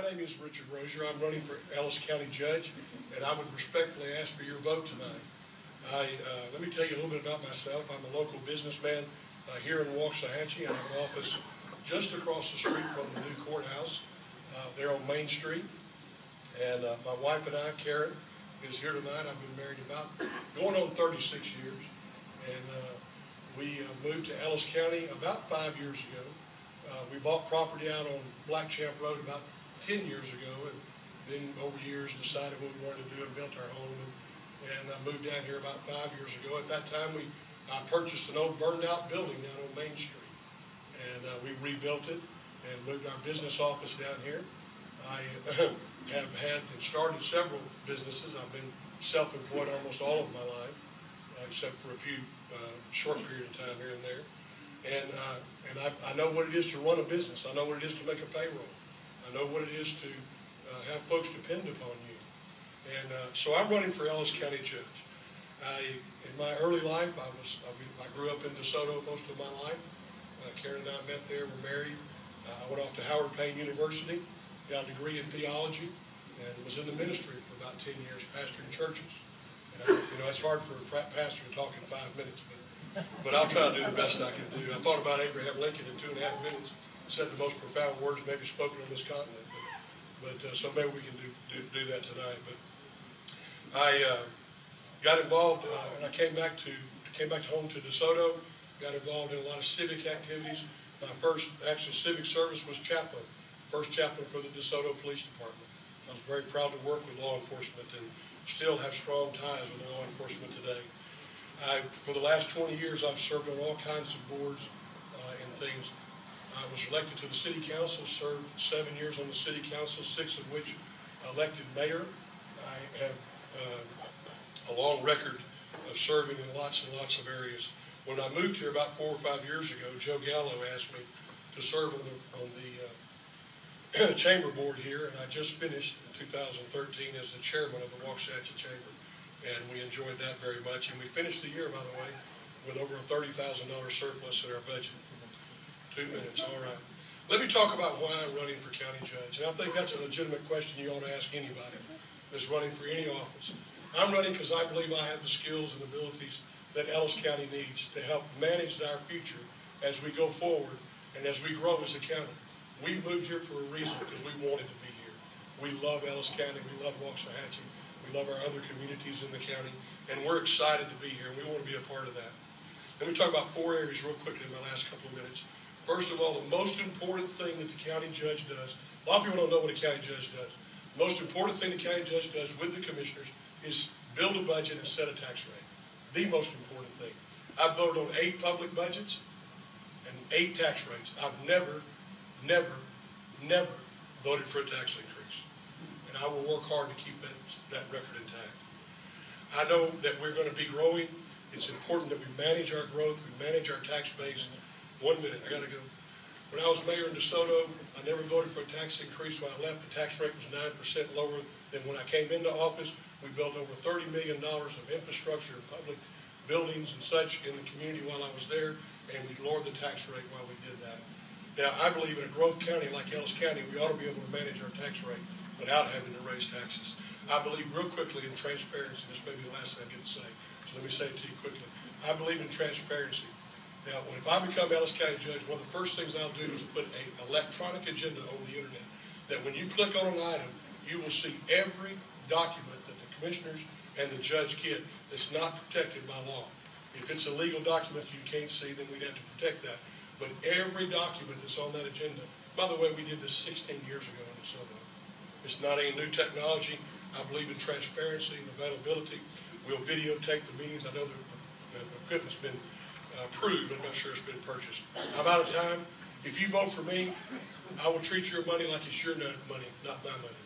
My name is Richard Rozier. I'm running for Ellis County Judge, and I would respectfully ask for your vote tonight. Let me tell you a little bit about myself. I'm a local businessman here in Waxahachie. I have an office just across the street from the new courthouse there on Main Street. And my wife and I, Karen, is here tonight. I've been married about going on 36 years. And we moved to Ellis County about 5 years ago. We bought property out on Black Champ Road about 10 years ago, and then over years decided what we wanted to do and built our home, and moved down here about 5 years ago. At that time, I purchased an old burned out building down on Main Street, and we rebuilt it and moved our business office down here. I have had and started several businesses. I've been self-employed almost all of my life, except for a few short period of time here and there. And I know what it is to run a business. I know what it is to make a payroll. I know what it is to have folks depend upon you. And so I'm running for Ellis County Judge. In my early life, I grew up in DeSoto most of my life. Karen and I met there, we're married. I went off to Howard Payne University, got a degree in theology, and was in the ministry for about 10 years, pastoring churches. And it's hard for a pastor to talk in 5 minutes, but I'll try to do the best I can do. I thought about Abraham Lincoln in 2.5 minutes, said the most profound words maybe spoken on this continent, but so maybe we can do that tonight. But I got involved, and I came back home to DeSoto, got involved in a lot of civic activities. My first actual civic service was chaplain, first chaplain for the DeSoto Police Department. I was very proud to work with law enforcement and still have strong ties with law enforcement today. For the last 20 years, I've served on all kinds of boards and things. I was elected to the city council, served 7 years on the city council, 6 of which elected mayor. I have a long record of serving in lots and lots of areas. When I moved here about 4 or 5 years ago, Joe Gallo asked me to serve on the chamber board here, and I just finished in 2013 as the chairman of the Waxahachie Chamber. And we enjoyed that very much. And we finished the year, by the way, with over a $30,000 surplus in our budget. 2 minutes, all right. Let me talk about why I'm running for county judge. And I think that's a legitimate question you ought to ask anybody that's running for any office. I'm running because I believe I have the skills and abilities that Ellis County needs to help manage our future as we go forward and as we grow as a county. We moved here for a reason, because we wanted to be here. We love Ellis County. We love Waxahachie. We love our other communities in the county, and we're excited to be here, and we want to be a part of that. Let me talk about 4 areas real quickly in my last couple of minutes. First of all, the most important thing that the county judge does, a lot of people don't know what a county judge does. The most important thing the county judge does with the commissioners is build a budget and set a tax rate. The most important thing. I've voted on 8 public budgets and 8 tax rates. I've never voted for a tax increase. And I will work hard to keep that record intact. I know that we're going to be growing. It's important that we manage our growth, we manage our tax base. 1 minute, I got to go. When I was mayor in DeSoto, I never voted for a tax increase. When I left, the tax rate was 9% lower than when I came into office. We built over $30 million of infrastructure and public buildings and such in the community while I was there, and we lowered the tax rate while we did that. Now, I believe in a growth county like Ellis County, we ought to be able to manage our tax rate without having to raise taxes. I believe real quickly in transparency. This may be the last thing I get to say, so let me say it to you quickly. I believe in transparency. Now, if I become Ellis County Judge, one of the first things I'll do is put an electronic agenda on the internet, that when you click on an item, you will see every document that the commissioners and the judge get that's not protected by law. If it's a legal document you can't see, then we'd have to protect that. But every document that's on that agenda, by the way, we did this 16 years ago in DeSoto. It's not any new technology. I believe in transparency and availability. We'll videotape the meetings. I know the equipment's been approved. I'm not sure it's been purchased. I'm out of time. If you vote for me, I will treat your money like it's your money, not my money.